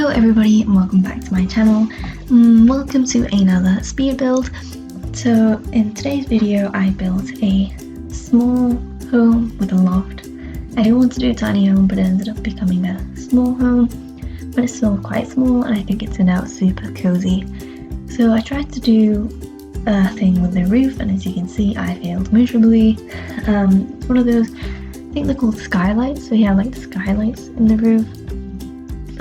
Hello everybody and welcome back to my channel. Welcome to another speed build. So in today's video I built a small home with a loft. I didn't want to do a tiny home, but it ended up becoming a small home, but it's still quite small and I think it turned out super cozy. So I tried to do a thing with the roof, and as you can see I failed miserably. It's one of those, I think they're called skylights, so yeah, like the skylights in the roof.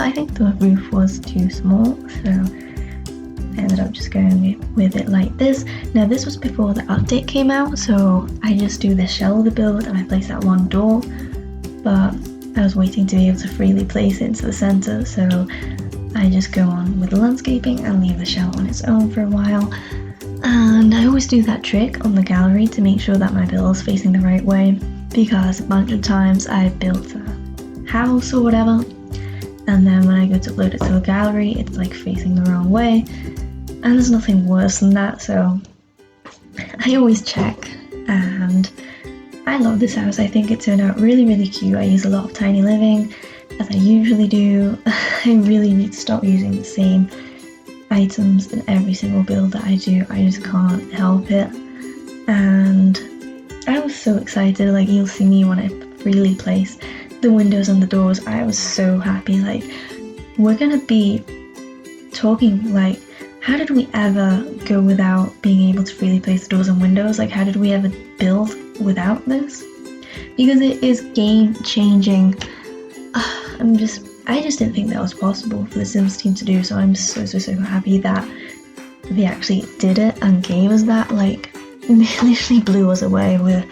I think the roof was too small, so I ended up just going with it like this. Now this was before the update came out, so I just do the shell of the build and I place that one door, but I was waiting to be able to freely place it into the center, so I just go on with the landscaping and leave the shell on its own for a while. And I always do that trick on the gallery to make sure that my build is facing the right way, because a bunch of times I've built a house or whatever, and then when I go to upload it to the gallery, it's like facing the wrong way, and there's nothing worse than that, so I always check. And I love this house. I think it turned out really cute. I use a lot of tiny living, as I usually do. I really need to stop using the same items in every single build that I do. I just can't help it. And I was so excited, like you'll see me when I freely place the windows and the doors. I was so happy. Like, we're gonna be talking like, how did we ever go without being able to freely place the doors and windows? Like, how did we ever build without this? Because it is game changing. I just didn't think that was possible for the Sims team to do, so I'm so happy that they actually did it and gave us that. Like, they literally blew us away with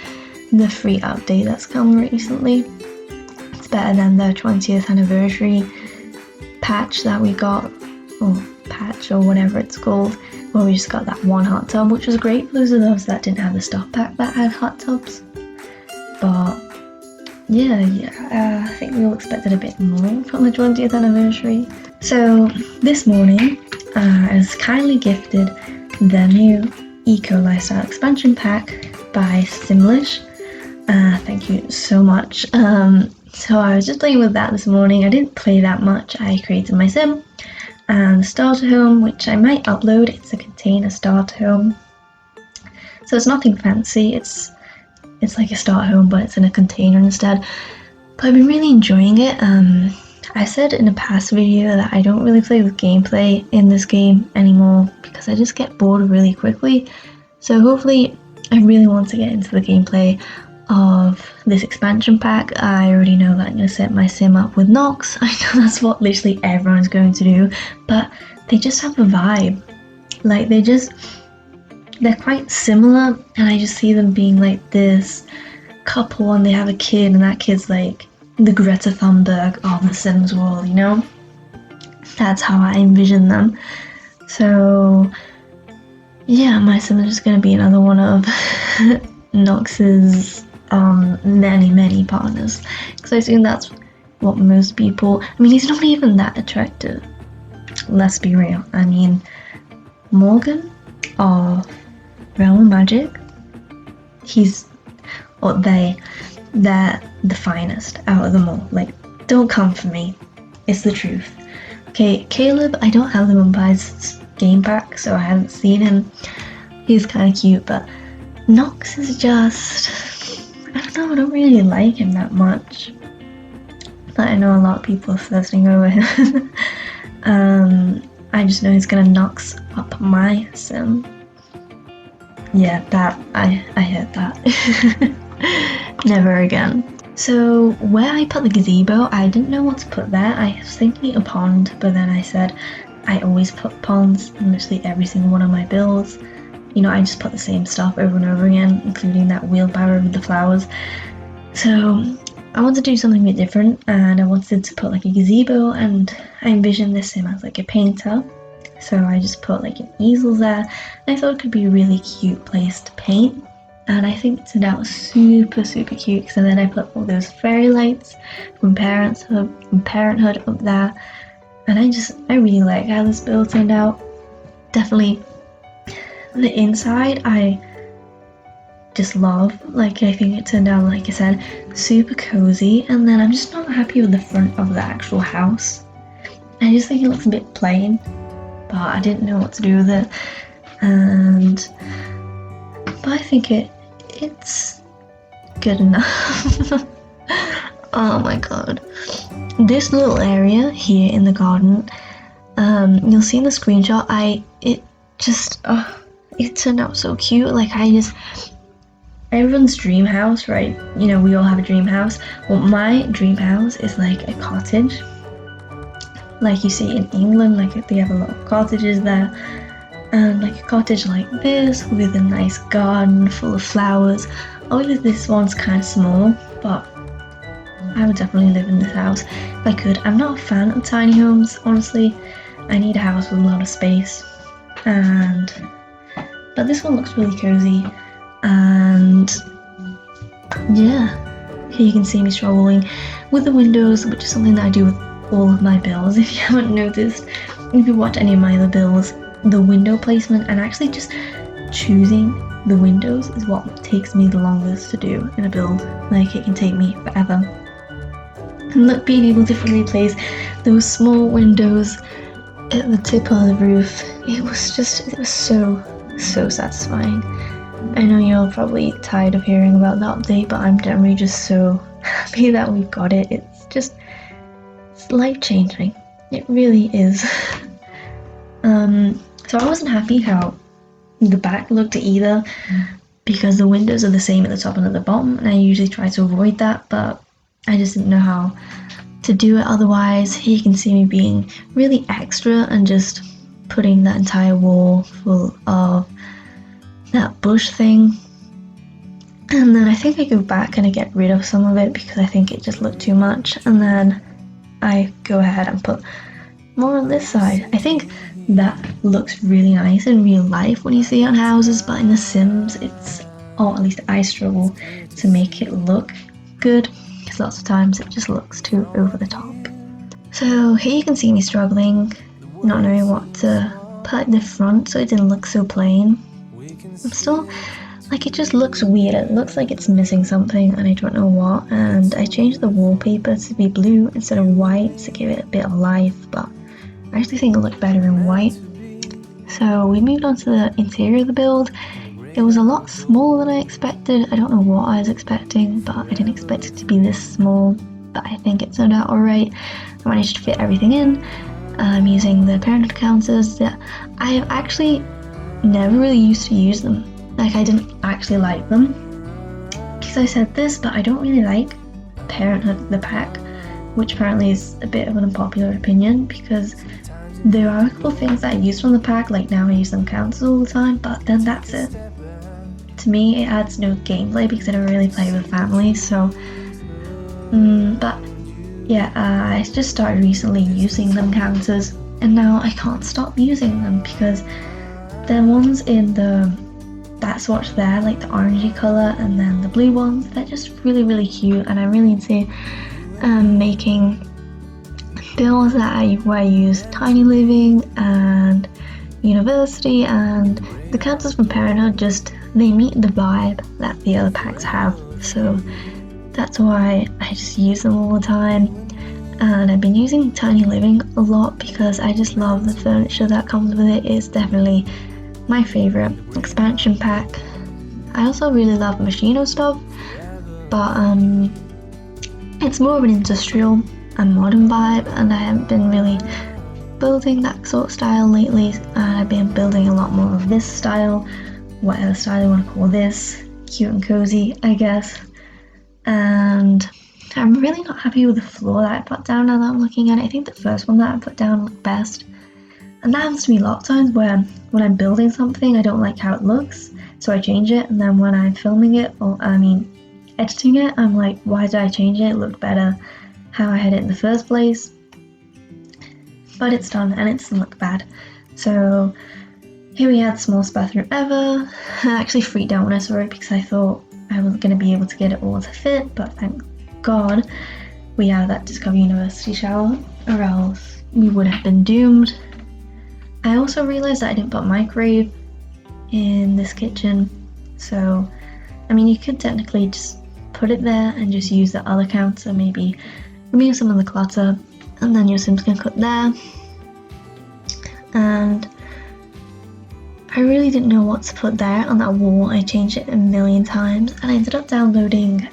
the free update that's come recently. Better than the 20th anniversary patch that we got, or patch or whatever it's called, where we just got that one hot tub, which was great for those of us that didn't have the stuff pack that had hot tubs. But yeah, I think we all expected a bit more from the 20th anniversary. So this morning I was kindly gifted the new Eco Lifestyle expansion pack by Simlish. Thank you so much. So I was just playing with that this morning. I didn't play that much. I created my sim and the starter home, which I might upload. It's a container starter home, so it's nothing fancy. It's like a starter home, but it's in a container instead. But I've been really enjoying it. I said in a past video that I don't really play with gameplay in this game anymore because I just get bored really quickly. So hopefully I really want to get into the gameplay of this expansion pack. I already know that I'm going to set my sim up with Nox. I know that's what literally everyone's going to do, but they just have a vibe. Like, they're quite similar, and I just see them being like this couple and they have a kid, and that kid's like the Greta Thunberg of the Sims world, you know? That's how I envision them. So yeah, my sim is just going to be another one of Nox's many partners, because I assume that's what most people, I mean, he's not even that attractive, let's be real. I mean, Morgan of Realm Magic, they're the finest out of them all. Like, don't come for me, it's the truth. Okay, Caleb, I don't have the Vampires game pack, so I haven't seen him. He's kind of cute, but Nox is just, I don't know, I don't really like him that much. But I know a lot of people are thirsting over him. I just know he's gonna Nox up my sim. Yeah, that, I heard that. Never again. So where I put the gazebo, I didn't know what to put there. I was thinking a pond, but then I said I always put ponds in literally every single one of my builds. You know, I just put the same stuff over and over again, including that wheelbarrow with the flowers. So I wanted to do something a bit different, and I wanted to put like a gazebo, and I envisioned this sim as like a painter. So I just put like an easel there, and I thought it could be a really cute place to paint. And I think it turned out super cute. So then I put all those fairy lights from Parenthood up there, and I really like how this build turned out. Definitely the inside I just love. Like, I think it turned out, like I said, super cozy. And then I'm just not happy with the front of the actual house. I just think it looks a bit plain, but I didn't know what to do with it. But I think it's good enough. Oh my god. This little area here in the garden, you'll see in the screenshot, it turned out so cute. Like everyone's dream house, right? You know, we all have a dream house. Well, my dream house is like a cottage. Like you see in England, like they have a lot of cottages there. And like a cottage like this with a nice garden full of flowers. Obviously this one's kind of small, but I would definitely live in this house if I could. I'm not a fan of tiny homes, honestly. I need a house with a lot of space. But this one looks really cozy, and yeah, here you can see me struggling with the windows, which is something that I do with all of my builds. If you haven't noticed, if you watch any of my other builds, the window placement and actually just choosing the windows is what takes me the longest to do in a build. Like, it can take me forever. And look, being able to fully place those small windows at the tip of the roof, it was so satisfying. I know you're probably tired of hearing about that update, but I'm generally just so happy that we've got it. It's life-changing. It really is. So I wasn't happy how the back looked either, because the windows are the same at the top and at the bottom, and I usually try to avoid that, but I just didn't know how to do it otherwise. Here you can see me being really extra and just putting that entire wall full of that bush thing. And then I think I go back and I get rid of some of it because I think it just looked too much, and then I go ahead and put more on this side. I think that looks really nice in real life when you see it on houses, but in The Sims or at least I struggle to make it look good because lots of times it just looks too over the top. So here you can see me struggling, not knowing what to put in the front so it didn't look so plain. I'm still, like, it just looks weird. It looks like it's missing something and I don't know what, and I changed the wallpaper to be blue instead of white to give it a bit of life, but I actually think it looked better in white. So we moved on to the interior of the build. It was a lot smaller than I expected. I don't know what I was expecting, but I didn't expect it to be this small, but I think it turned out alright. I managed to fit everything in. I'm using the parenthood counters that I have actually never really used to use them. Like, I didn't actually like them because I said this, but I don't really like Parenthood the pack, which apparently is a bit of an unpopular opinion because there are a couple of things that I use from the pack, like now I use them counters all the time, but then that's it. To me, it adds no gameplay because I don't really play with family, so but yeah, I just started recently using them counters, and now I can't stop using them because the ones in that swatch there, like the orangey colour, and then the blue ones, they're just really cute, and I'm really into making builds where I use Tiny Living and University, and the counters from Parenthood they meet the vibe that the other packs have, so that's why I just use them all the time. And I've been using Tiny Living a lot because I just love the furniture that comes with it. It's definitely my favourite expansion pack. I also really love Machino stuff, but it's more of an industrial and modern vibe, and I haven't been really building that sort of style lately. I've been building a lot more of this style, whatever style you want to call this, cute and cozy, I guess. And I'm really not happy with the floor that I put down now that I'm looking at it. I think the first one that I put down looked best. And that happens to me a lot of times where when I'm building something, I don't like how it looks, so I change it, and then when I'm filming it, editing it, I'm like, why did I change it? It looked better how I had it in the first place. But it's done, and it doesn't look bad. So here we had the smallest bathroom ever. I actually freaked out when I saw it because I thought I wasn't going to be able to get it all to fit, but thank God we have that Discover University shower, or else we would have been doomed. I also realised that I didn't put a microwave in this kitchen, so I mean, you could technically just put it there and just use the other counter, maybe remove some of the clutter, and then your Sims can cut there. And I really didn't know what to put there on that wall. I changed it a million times, and I ended up downloading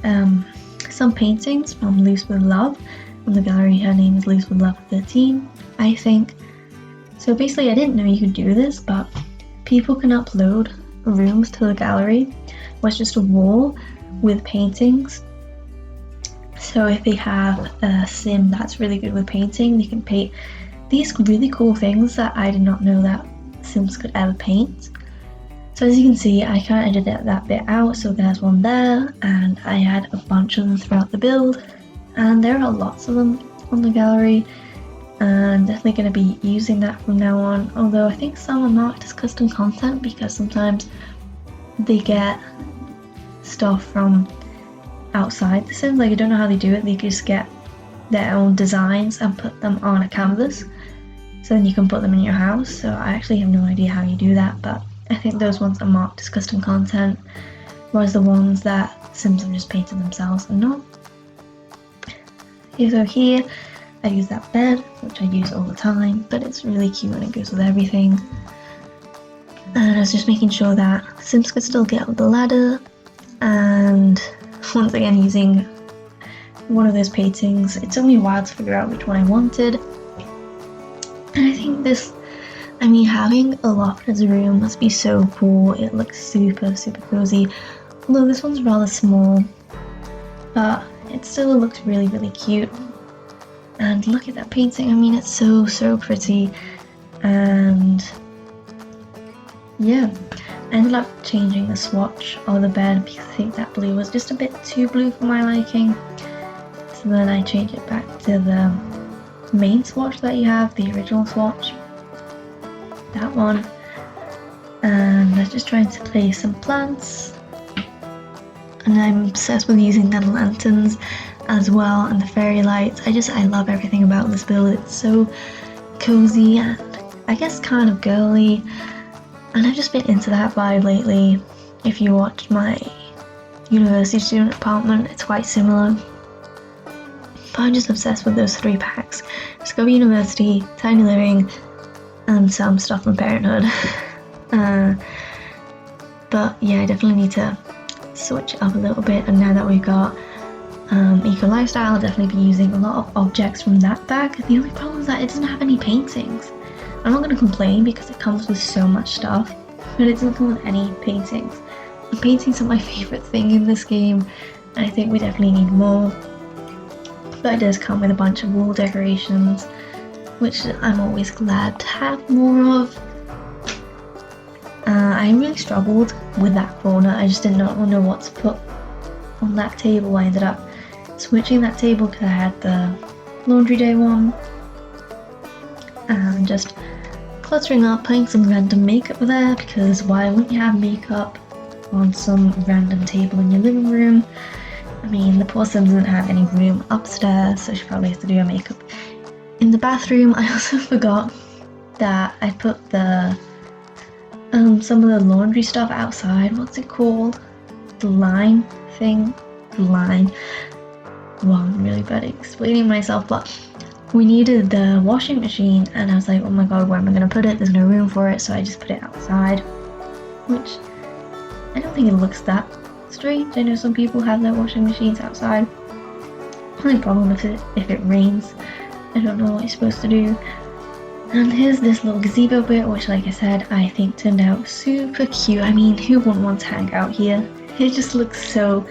some paintings from Loose with Love. On the gallery, her name is Loose with Love 13, I think. So basically, I didn't know you could do this, but people can upload rooms to the gallery where it's just a wall with paintings. So if they have a sim that's really good with painting, they can paint these really cool things that I did not know that Sims could ever paint. So as you can see, I kind of edited that bit out, so there's one there, and I had a bunch of them throughout the build, and there are lots of them on the gallery, and definitely going to be using that from now on, although I think some are marked as custom content because sometimes they get stuff from outside the Sims. Like, I don't know how they do it, they just get their own designs and put them on a canvas, so then you can put them in your house. So I actually have no idea how you do that, but I think those ones are marked as custom content, whereas the ones that Sims have just painted themselves are not. So here I use that bed, which I use all the time, but it's really cute and it goes with everything. And I was just making sure that Sims could still get up the ladder, and once again using one of those paintings. It took me a while to figure out which one I wanted, and I think this, I mean, having a loft as a room must be so cool. It looks super cozy, although this one's rather small, but it still looks really cute. And look at that painting, I mean, it's so pretty. And yeah, I ended up changing the swatch of the bed because I think that blue was just a bit too blue for my liking. So then I changed it back to the main swatch that you have, the original swatch, that one. And I was just trying to place some plants, and I'm obsessed with using the lanterns as well and the fairy lights. I love everything about this build. It's so cozy and I guess kind of girly, and I've just been into that vibe lately. If you watched my university student apartment, it's quite similar. But I'm just obsessed with those 3 packs: Discover University, Tiny Living, and some stuff from Parenthood. But yeah, I definitely need to switch it up a little bit, and now that we've got Eco Lifestyle, I'll definitely be using a lot of objects from that bag. The only problem is that it doesn't have any paintings. I'm not going to complain because it comes with so much stuff, but it doesn't come with any paintings. And paintings are my favourite thing in this game, and I think we definitely need more. But it does come with a bunch of wall decorations, which I'm always glad to have more of. I really struggled with that corner. I just did not know what to put on that table. I ended up switching that table because I had the laundry day one, and just cluttering up, putting some random makeup there, because why wouldn't you have makeup on some random table in your living room? I mean, the poor Sim doesn't have any room upstairs, so she probably has to do her makeup in the bathroom. I also forgot that I put the some of the laundry stuff outside. What's it called? The line thing? The line. Well, I'm really bad at explaining myself, but we needed the washing machine, and I was like, oh my god, where am I going to put it? There's no room for it, so I just put it outside, which I don't think it looks that strange. I know some people have their washing machines outside. Only problem if it rains, I don't know what you're supposed to do. And here's this little gazebo bit, which, like I said, I think turned out super cute. I mean, who wouldn't want to hang out here? It just looks so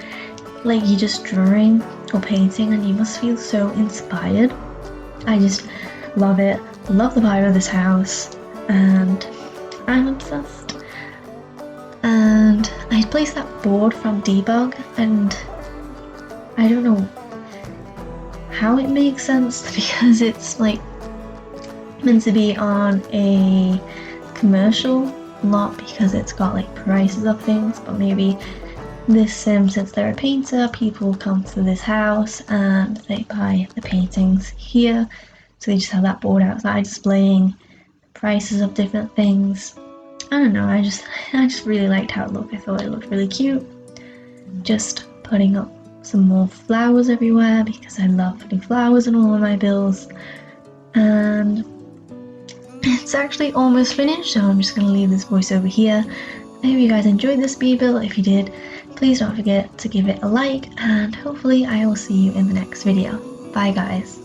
like you're just drawing or painting, and you must feel so inspired. I just love it. Love the vibe of this house, and I'm obsessed. And I placed that board from Debug, and I don't know how it makes sense because it's like meant to be on a commercial lot because it's got like prices of things, but maybe this sim, since they're a painter, people come to this house and they buy the paintings here, so they just have that board outside displaying prices of different things. I don't know, I just really liked how it looked. I thought it looked really cute. Just putting up some more flowers everywhere because I love putting flowers in all of my builds. and it's actually almost finished, so I'm just going to leave this voiceover here. I hope you guys enjoyed this speed build. If you did, please don't forget to give it a like, and hopefully I will see you in the next video. Bye guys.